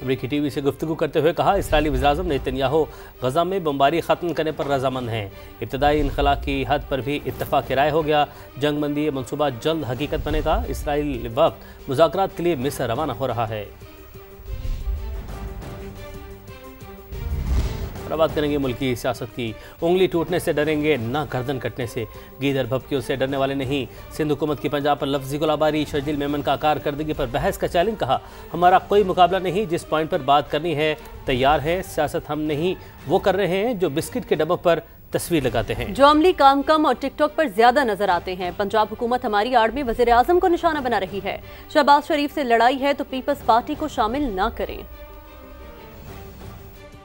अमेरिकी टीवी से गुफ्तगू करते हुए कहा, इस्राएली वज़ीर-ए-आज़म नेतन्याहू गज़ा में बमबारी ख़त्म करने पर रज़ामंद हैं। इब्तदाई इनखला की हद पर भी इत्तफ़ाक़ राय हो गया। जंगबंदी मनसूबा जल्द हकीकत बनेगा। इसराइल वक्त मुज़ाकरात के लिए मिस्र रवाना हो रहा है। बात करेंगे मुल्की सियासत की। उंगली टूटने से डरेंगे, ना गर्दन कटने से। गीदड़ भभकियों से डरने वाले नहीं। सिंध हुकूमत की पंजाब पर लफ्जी गोलाबारी। शर्जील मेमन का कारकर्दगी पर बहस का चैलेंज। कहा, हमारा कोई मुकाबला नहीं, जिस पॉइंट पर बात करनी है तैयार है। सियासत हम नहीं वो कर रहे हैं जो बिस्किट के डब्बों पर तस्वीर लगाते हैं। जो अमली काम कम और टिकटॉक पर ज्यादा नजर आते हैं। पंजाब हुकूमत हमारी आड़ में वज़ीर आज़म को निशाना बना रही है। शहबाज शरीफ से लड़ाई है तो पीपल्स पार्टी को शामिल ना करें।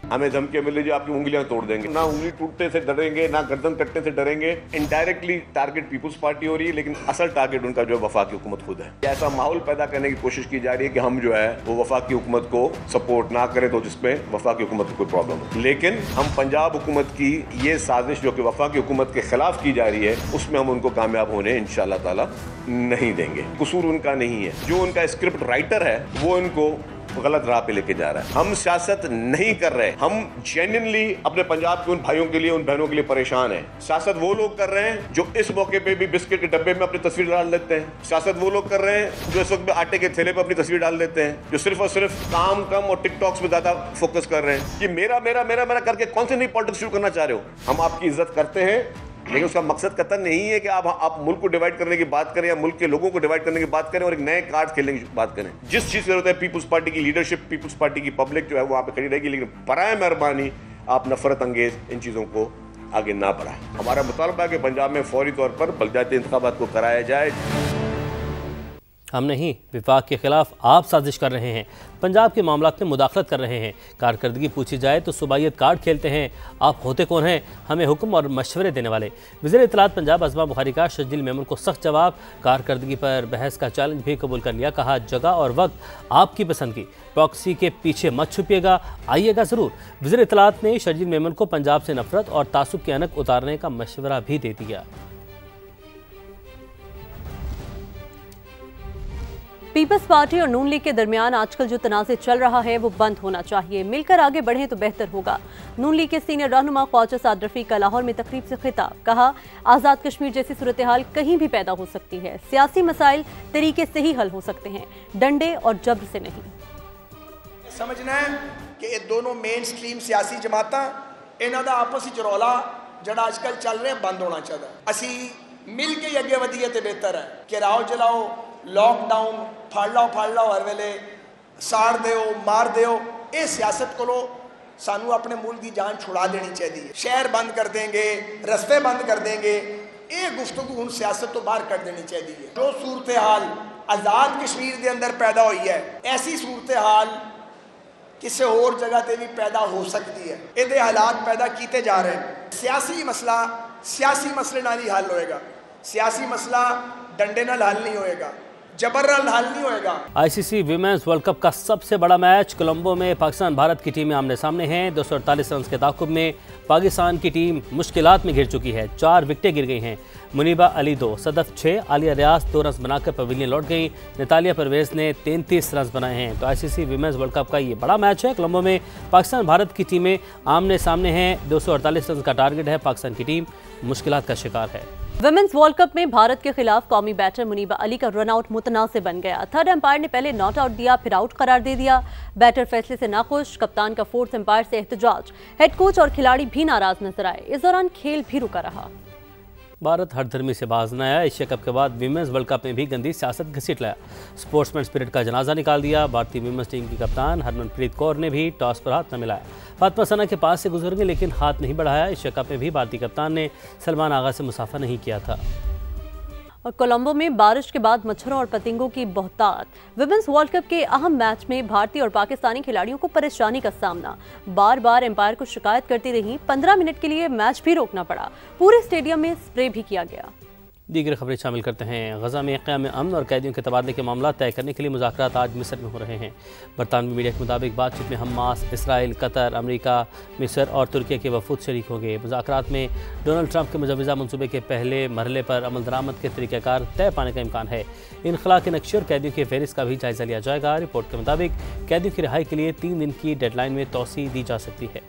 हमें धमकी मिली जो आपकी उंगलियां तोड़ देंगे। ना उंगली टूटने से डरेंगे, ना गर्दन कटने से डरेंगे। इनडायरेक्टली टारगेट पीपुल्स पार्टी हो रही है, लेकिन असल टारगेट उनका जो वफाकी हुकूमत खुद है। ऐसा माहौल पैदा करने की कोशिश की जा रही है कि हम जो है वो वफाकी हुकूमत को सपोर्ट ना करें, तो जिसमें वफाकी हुकूमत को कोई प्रॉब्लम हो। लेकिन हम पंजाब हुकूमत की ये साजिश जो कि वफाकी हुकूमत के खिलाफ की जा रही है, उसमें हम उनको कामयाब होने इंशाअल्लाह ताला नहीं देंगे। कसूर उनका नहीं है, जो उनका स्क्रिप्ट राइटर है वो इनको गलत राह पे लेके जा रहा है। हम सियासत नहीं कर रहे, हम जेन्युइनली अपने पंजाब के उन भाइयों के लिए, उन बहनों के लिए परेशान हैं। सियासत वो लोग कर रहे हैं जो इस मौके पे भी बिस्किट के डब्बे में अपनी तस्वीर डाल देते हैं। सियासत वो लोग कर रहे हैं जो इस वक्त आटे के थैले पे अपनी तस्वीर डाल देते हैं, जो सिर्फ और सिर्फ काम कम और टिकटॉक्स पे ज्यादा फोकस कर रहे हैं कि मेरा मेरा मेरा मेरा करके कौन से नई पॉलिटिक्स शुरू करना चाह रहे हो। हम आपकी इज्जत करते हैं, लेकिन उसका मकसद कतई नहीं है कि आप मुल्क को डिवाइड करने की बात करें या मुल्क के लोगों को डिवाइड करने की बात करें और एक नए कार्ड खेलने की बात करें। जिस चीज़ की जरूरत है पीपुल्स पार्टी की लीडरशिप, पीपुल्स पार्टी की पब्लिक जो है वहाँ पे खड़ी रहेगी, लेकिन बराए मेहरबानी आप नफरत अंगेज इन चीज़ों को आगे ना बढ़ाएं। हमारा मुतालबा है कि पंजाब में फौरी तौर पर बलदियाती इंतखाबात को कराया जाए। हम नहीं, विफाक के खिलाफ आप साजिश कर रहे हैं, पंजाब के मामलात में मुदाखलत कर रहे हैं। कारकर्दगी पूछी जाए तो सुबाइयत कार्ड खेलते हैं। आप होते कौन हैं हमें हुक्म और मशवरे देने वाले। वज़ीर इत्तलात पंजाब अज़मा बुखारी का शर्जील मेमन को सख्त जवाब। कारकर्दगी पर बहस का चैलेंज भी कबूल कर लिया। कहा, जगह और वक्त आपकी पसंद की, प्रॉक्सी के पीछे मत छुपिएगा, आइएगा ज़रूर। वज़ीर इत्तलात ने शर्जील मेमन को पंजाब से नफरत और तासुब की अनक उतारने का मशवरा भी दे दिया। पीपल्स पार्टी और नून लीग के दरमियान आजकल जो तनाज़े चल रहा है वो बंद होना चाहिए। मिलकर आगे बढ़ें तो बेहतर होगा। नून लीग के सीनियर रहनुमा ख्वाजा साद रफीक का लाहौर में तकरीब से खिताब। कहा, आज़ाद कश्मीर जैसी सूरत हाल कहीं भी पैदा हो सकती है। सियासी मसाइल तरीके से ही हल हो सकते हैं, डंडे और जबर से नहीं। समझना है कि ये दोनों मेन स्ट्रीम सियासी जमातां इन्हां दा आपस विच रौला जिहड़ा अजकल चल रहा बंद होना चाहिए। असी मिल के अगे वधीए तो बेहतर है कि राओ जलाओ, लॉकडाउन फड़ लो हर वेले साड़ दो, मार दो। ये सियासत को सानू अपने मुल्क की जान छुड़ा देनी चाहिए। शहर बंद कर देंगे, रस्ते बंद कर देंगे, ये गुफ्तगू हुण सियासत तो बाहर कर देनी चाहिए। जो सूरत हाल आज़ाद कश्मीर के अंदर पैदा हुई है, ऐसी सूरत हाल किसी होर जगह पर भी पैदा हो सकती है। ये हालात पैदा किए जा रहे हैं। सियासी मसला सियासी मसले नाल ही हल होएगा। सियासी मसला डंडे नाल हल नहीं होएगा, जबर नाल हल नहीं होएगा। आईसीसी विमेंस वर्ल्ड कप का सबसे बड़ा मैच कोलंबो में पाकिस्तान भारत की टीमें आमने सामने हैं। 248 रन के ताकुब में पाकिस्तान की टीम मुश्किलात में घिर चुकी है। 4 विकेटें गिर गई हैं। मुनीबा अली 2, सदफ 6, आलिया रियाज 2 रन बनाकर पवेलियन लौट गई। नतालिया परवेज ने 33 रन बनाए हैं। तो आईसीसी विमेंस वर्ल्ड कप का ये बड़ा मैच है। कोलंबो में पाकिस्तान भारत की टीमें आमने सामने हैं। 248 रन का टारगेट है। पाकिस्तान की टीम मुश्किलात का शिकार है। वुमेन्स वर्ल्ड कप में भारत के खिलाफ कौमी बैटर मुनीबा अली का रन आउट मुतनासिब बन गया। थर्ड एम्पायर ने पहले नॉट आउट दिया, फिर आउट करार दे दिया। बैटर फैसले से नाखुश, कप्तान का फोर्थ एम्पायर से एहतजाज। हेड कोच और खिलाड़ी भी नाराज नजर आए। इस दौरान खेल भी रुका रहा। भारत हर धर्मी से बाज न आया। एशिया कप के बाद विमेंस वर्ल्ड कप में भी गंदी सियासत घसीट लाया। स्पोर्ट्समैन स्पिरिट का जनाजा निकाल दिया। भारतीय विमेंस टीम की कप्तान हरमनप्रीत कौर ने भी टॉस पर हाथ न मिलाया। फातिमा सना के पास से गुजर गए लेकिन हाथ नहीं बढ़ाया। एशिया कप में भी भारतीय कप्तान ने सलमान आगा से मुसाफा नहीं किया था। और कोलंबो में बारिश के बाद मच्छरों और पतंगों की बहुतात। विमेंस वर्ल्ड कप के अहम मैच में भारतीय और पाकिस्तानी खिलाड़ियों को परेशानी का सामना। बार बार एम्पायर को शिकायत करती रही। 15 मिनट के लिए मैच भी रोकना पड़ा। पूरे स्टेडियम में स्प्रे भी किया गया। दीगर खबरें शामिल करते हैं। गजा में क़याम अमन और कैदियों के तबादले के मामला तय करने के लिए मुज़ाकरात आज मिस्र में हो रहे हैं। बरतानवी मीडिया के मुताबिक बातचीत में हमास, इसराइल, कतर, अमरीका, मिस्र और तुर्की के वफूद शरीक होंगे। मुज़ाकरात में डोनाल्ड ट्रंप के मुजवज़ा मनसूबे के पहले मरहले पर अमल दरामद के तरीक़ाकार तय पाने का इम्कान है। इनखला के नक्शे और कैदियों की फहरिस्त का भी जायज़ा लिया जाएगा। रिपोर्ट के मुताबिक कैदियों की रिहाई के लिए 3 दिन की डेडलाइन में तोसी दी जा सकती है।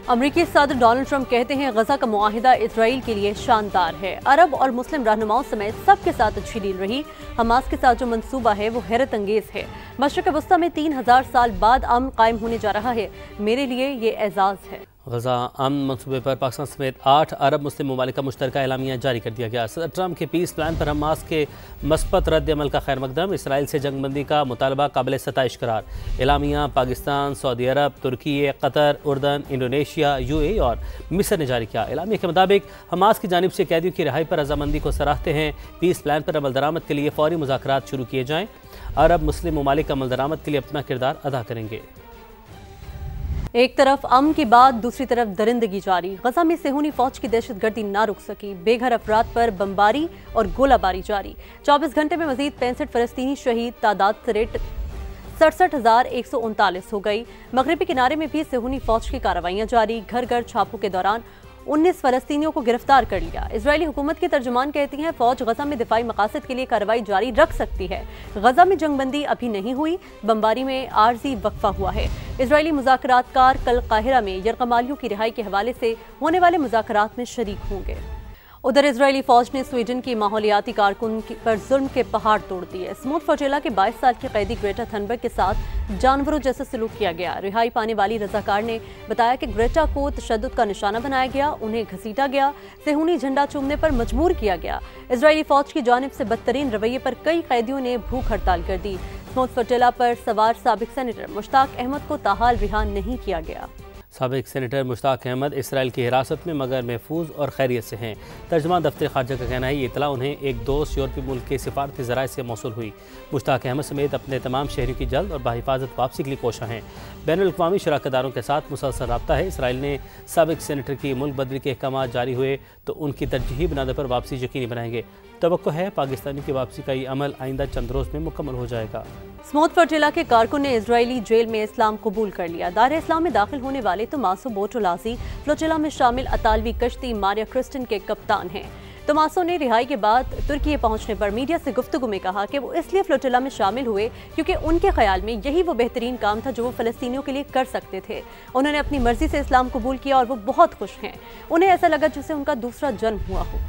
अमरीकी सदर डोनाल्ड ट्रंप कहते हैं गजा का मुआहिदा इसराइल के लिए शानदार है। अरब और मुस्लिम रहनुमाओं समेत सबके साथ अच्छी डील रही। हमास के साथ जो मंसूबा है वो हैरत अंगेज है। मशरिक़ वस्ता में 3000 साल बाद अमन कायम होने जा रहा है। मेरे लिए ये एजाज़ है। गजा अमन मनसूबे पर पाकिस्तान समेत 8 अरब मुस्लिम ममालिक का मुश्तरका एलामिया जारी कर दिया गया। सदर ट्रंप के पीस प्लान पर हमास के मस्बत रद्द अमल का खैर मकदम। इसराइल से जंगबंदी का मुतालबा काबिल सताइश करार। एलामिया पाकिस्तान, सऊदी अरब, तुर्की, कतर, उर्दन, इंडोनेशिया, UAE और मिस्र ने जारी किया। एलामिया के मुताबिक हमास की जानिब से कैदियों की रिहाई पर रजामंदी को सराहते हैं। पीस प्लान पर अमल दरामद के लिए फौरी मुज़ाकरात शुरू किए जाएँ। अरब मुस्लिम ममालिक अमल दरामद के लिए अपना किरदार अदा करेंगे। एक तरफ अमन की बात, दूसरी तरफ दरिंदगी जारी। गजा में सेहूनी फौज की दहशतगर्दी ना रुक सकी। बेघर अफराद पर बमबारी और गोलाबारी जारी। 24 घंटे में मजीद 65 फलस्तीनी शहीद, तादाद से रेट 67,139 हो गई। मगरबी किनारे में भी सेहूनी फौज की कार्रवाइयां जारी। घर घर छापों के दौरान 19 फलस्तीनियों को गिरफ्तार कर लिया। इजरायली हुकूमत की तर्जुमान कहती हैं फौज गजा में दिफाई मकासद के लिए कार्रवाई जारी रख सकती है। गजा में जंगबंदी अभी नहीं हुई, बमबारी में आर्जी वक्फा हुआ है। इजरायली मुज़ाकरातकार कल काहिरा में यरगमालियों की रिहाई के हवाले से होने वाले मुज़ाकरात में शरीक होंगे। उधर इजरायली फौज ने स्वीडन की माहौलियाती कारकुन पर जुल्म के पहाड़ तोड़ दिए। स्मूथ फोचेला के 22 साल की कैदी ग्रेटा थनबर्ग के साथ जानवरों जैसा सलूक किया गया। रिहाई पाने वाली रजाकार ने बताया कि ग्रेटा को तशद्दुद का निशाना बनाया गया, उन्हें घसीटा गया, सेहूनी झंडा चूमने पर मजबूर किया गया। इजरायली फौज की जानिब से बदतरीन रवैये पर कई कैदियों ने भूख हड़ताल कर दी। स्मूथ फोचेला पर सवार साबिक सेनेटर मुश्ताक अहमद को ताहाल रिहा नहीं किया गया। साबिक सेनेटर मुश्ताक अहमद इसराइल की हिरासत में मगर महफूज और खैरियत से हैं। तर्जुमान दफ्तर खारजा का कहना है ये इतला उन्हें एक दोस्त यूरोपीय मुल्क के सिफारती ज़राए से मौसूल हुई। मुश्ताक अहमद समेत अपने तमाम शहरियों की जल्द और बाहिफाजत वापसी के लिए कोशा हैं। बैनुल-अक़वामी शराकतदारों के साथ मुसलसल रब्ता है। इसराइल ने साबिक सेनेटर की मुल्क बदली के अहकाम जारी हुए तो उनकी तरजीही बुनियाद पर वापसी यकीनी बनाएंगे। तवक्को है पाकिस्तानी की वापसी का ये अमल आइंदा चंद रोज़ में मुकम्मल हो जाएगा। स्मूथ फोचेला के कारकुन ने इजरायली जेल में इस्लाम कबूल कर लिया। दायरे इस्लाम में दाखिल होने वाले तोमासो बोटोलाजी फ्लोचेला में शामिल अतालवी कश्ती मारिया क्रिस्टन के कप्तान हैं। तोमासो ने रिहाई के बाद तुर्की पहुंचने पर मीडिया से गुफ्तगू में कहा कि वो इसलिए फ्लोटिला में शामिल हुए क्योंकि उनके ख्याल में यही वो बेहतरीन काम था जो वो फ़लस्तीनियों के लिए कर सकते थे। उन्होंने अपनी मर्जी से इस्लाम कबूल किया और वो बहुत खुश हैं। उन्हें ऐसा लगा जैसे उनका दूसरा जन्म हुआ हो।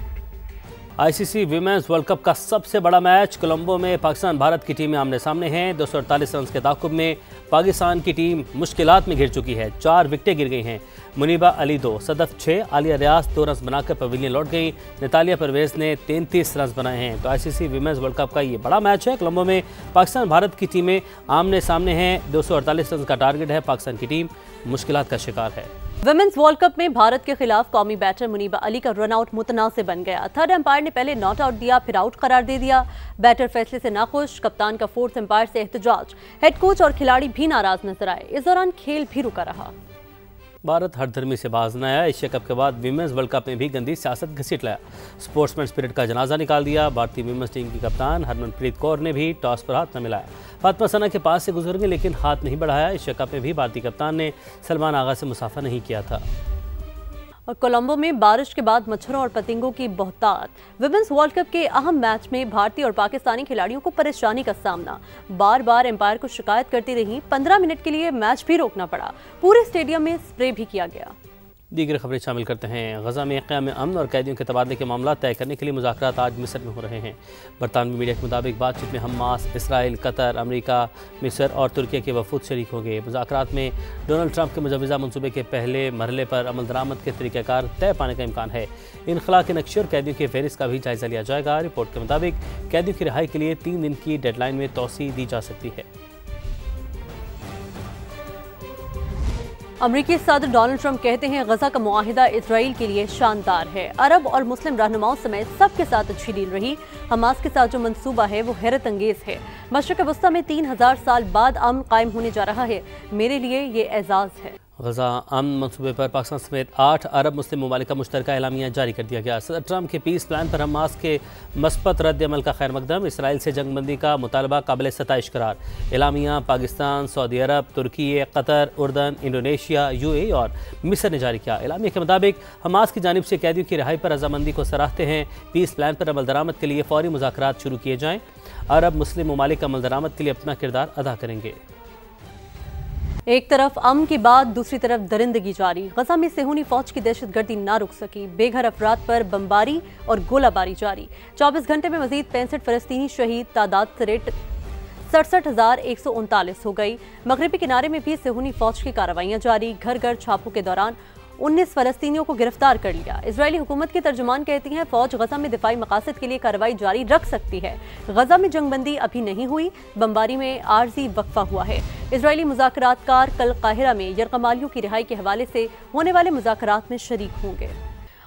ICC विमेंस वर्ल्ड कप का सबसे बड़ा मैच कोलंबो में पाकिस्तान भारत की टीमें आमने सामने हैं। 248 रन के ताकुब में पाकिस्तान की टीम मुश्किलात में घिर चुकी है। 4 विकेटें गिर गई हैं। मुनीबा अली 2, सदफ 6, आलिया रियाज 2 रन बनाकर पवेलियन लौट गई। नतालिया परवेज ने 33 रन बनाए हैं। तो ICC विमेंस वर्ल्ड कप का ये बड़ा मैच है। कोलंबो में पाकिस्तान भारत की टीमें आमने सामने हैं। 248 रन का टारगेट है। पाकिस्तान की टीम मुश्किलात का शिकार है। विमेंस वर्ल्ड कप में भारत के खिलाफ कौमी बैटर मुनीबा अली का रन आउट मुतनाज़ बन गया। थर्ड एम्पायर ने पहले नॉट आउट दिया, फिर आउट करार दे दिया। बैटर फैसले से नाखुश, कप्तान का फोर्थ एम्पायर से एहतजाज। हेड कोच और खिलाड़ी भी नाराज नजर आए। इस दौरान खेल भी रुका रहा। भारत हर धर्मी से बाज न आया। एशिया कप के बाद विमेंस वर्ल्ड कप में भी गंदी सियासत घसीट लाया। स्पोर्ट्समैन स्पिरिट का जनाजा निकाल दिया। भारतीय विमेंस टीम की कप्तान हरमनप्रीत कौर ने भी टॉस पर हाथ न मिलाया। फातिमा सना के पास से गुजर गए लेकिन हाथ नहीं बढ़ाया। एशिया कप में भी भारतीय कप्तान ने सलमान आगा से मुसाफा नहीं किया था। और कोलंबो में बारिश के बाद मच्छरों और पतंगों की बहुतात। विमेंस वर्ल्ड कप के अहम मैच में भारतीय और पाकिस्तानी खिलाड़ियों को परेशानी का सामना। बार बार एम्पायर को शिकायत करती रही। 15 मिनट के लिए मैच भी रोकना पड़ा। पूरे स्टेडियम में स्प्रे भी किया गया। दीगर खबरें शामिल करते हैं। गजा में क़याम अमन और कैदियों के तबादले के मामला तय करने के लिए मुज़ाकरात आज मिस्र में हो रहे हैं। बरतानवी मीडिया के मुताबिक बातचीत में हमास, इसराइल, कतर, अमरीका, मिस्र और तुर्की के वफूद शरीक होंगे। मुज़ाकरात में डोनाल्ड ट्रंप के मुजवज़ा मनसूबे के पहले मरहले पर अमल दरामद के तरीक़ाकार तय पाने का इम्कान है। इनखला के नक्शे और कैदियों की फहरिस्त का भी जायज़ा लिया जाएगा। रिपोर्ट के मुताबिक कैदियों की रिहाई के लिए 3 दिन की डेडलाइन में तोसी दी जा सकती है। अमरीकी सदर डोनाल्ड ट्रंप कहते हैं गजा का मुआहिदा इसराइल के लिए शानदार है। अरब और मुस्लिम रहनुमाओं समेत सबके साथ अच्छी डील रही। हमास के साथ जो मंसूबा है वो हैरत अंगेज है। मशरिक़ वस्ता में 3000 साल बाद अमन कायम होने जा रहा है। मेरे लिए ये एजाज़ है। गजा अमन मनसूबे पर पाकिस्तान समेत 8 अरब मुस्लिम ममालिक का मुश्तरका एलामिया जारी कर दिया गया। सदर ट्रंप के पीस प्लान पर हमास के मस्बत रद्द अमल का खैर मकदम। इसराइल से जंगबंदी का मुतालबा काबिल सताइश करार। एलामिया पाकिस्तान, सऊदी अरब, तुर्की, कतर, उर्दन, इंडोनेशिया, UAE और मिस्र ने जारी किया। एलामिया के मुताबिक हमास की जानिब से कैदियों की रिहाई पर रजामंदी को सराहते हैं। पीस प्लान पर अमल दरामद के लिए फौरी मुज़ाकरात शुरू किए जाएँ। अरब मुस्लिम ममालिक अमल दरामद के लिए अपना किरदार अदा करेंगे। एक तरफ अमन की बात, दूसरी तरफ दरिंदगी जारी। गजा में सेहूनी फौज की दहशतगर्दी ना रुक सकी। बेघर अफराद पर बमबारी और गोलाबारी जारी। 24 घंटे में मजीद 65 फलस्तीनी शहीद, तादाद से रेट 67,139 हो गई। मगरबी किनारे में भी सेहूनी फौज की कार्रवाइयां जारी। घर घर छापों के दौरान 19 फलस्तीनियों को गिरफ्तार कर लिया। इजरायली हुकूमत की तर्जुमान कहती हैं फौज गजा में दिफाई मकासद के लिए कार्रवाई जारी रख सकती है। गजा में जंगबंदी अभी नहीं हुई, बमबारी में आर्जी वक्फा हुआ है। इजरायली मुज़ाकरातकार कल काहिरा में यरगमालियों की रिहाई के हवाले से होने वाले मुज़ाकरात में शरीक होंगे।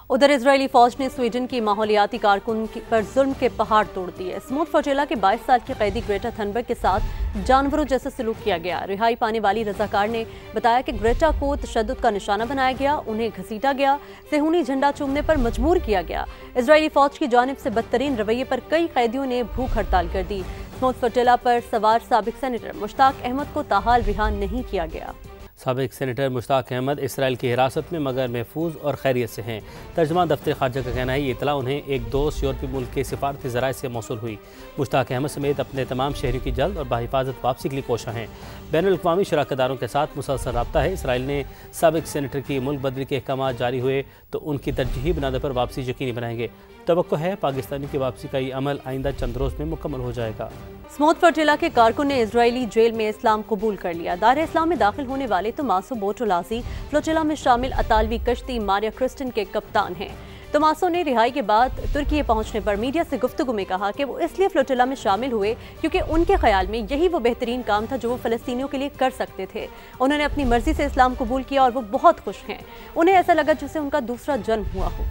उधर इजरायली फौज ने स्वीडन की माहौलियाती कारकुन पर जुल्म के पहाड़ तोड़ दिए। स्मूथ फोटेला के 22 साल की कैदी ग्रेटा थनबर्ग के साथ जानवरों जैसा सलूक किया गया। रिहाई पाने वाली रजाकार ने बताया कि ग्रेटा को तशद्दुद का निशाना बनाया गया, उन्हें घसीटा गया, सेहूनी झंडा चूमने पर मजबूर किया गया। इजरायली फौज की जानिब से बदतरीन रवैये पर कई कैदियों ने भूख हड़ताल कर दी। स्मूथ फोटेला पर सवार साबिक सेनेटर मुश्ताक अहमद को ताहाल रिहा नहीं किया गया। साबिक सेनेटर मुश्ताक अहमद इसराइल की हिरासत में मगर महफूज और खैरियत से हैं। तर्जुमान दफ्तर खारजा का कहना है ये इतला उन्हें एक दोस्त यूरोपीय मुल्क के सिफारती ज़राए से मौसूल हुई। मुश्ताक अहमद समेत अपने तमाम शहरियों की जल्द और बाहिफाजत वापसी के लिए कोशा हैं। बैनुल-अक़वामी शराकतदारों के साथ मुसलसल रब्ता है। इसराइल ने साबिक सेनेटर की मुल्क बदली के अहकाम जारी हुए तो उनकी तरजीही बुनियाद पर वापसी यकीनी बनाएंगे। तवक्को है पाकिस्तानियों की वापसी का ये अमल आइंदा चंद रोज़ में मुकम्मल हो जाएगा। स्मूथ फोटेला के कारकुन ने इजरायली जेल में इस्लाम कबूल कर लिया। दायरे इस्लाम में दाखिल होने वाले तोमासो बोटोलाजी फ्लोटेला में शामिल अतालवी कश्ती मारिया क्रिस्टन के कप्तान हैं। तोमासो ने रिहाई के बाद तुर्की पहुंचने पर मीडिया से गुफ्तगू में कहा कि वो इसलिए फ्लोटेला में शामिल हुए क्योंकि उनके ख्याल में यही वो बेहतरीन काम था जो वो फ़लस्तीनियों के लिए कर सकते थे। उन्होंने अपनी मर्जी से इस्लाम कबूल किया और वो बहुत खुश हैं। उन्हें ऐसा लगा जैसे उनका दूसरा जन्म हुआ हो।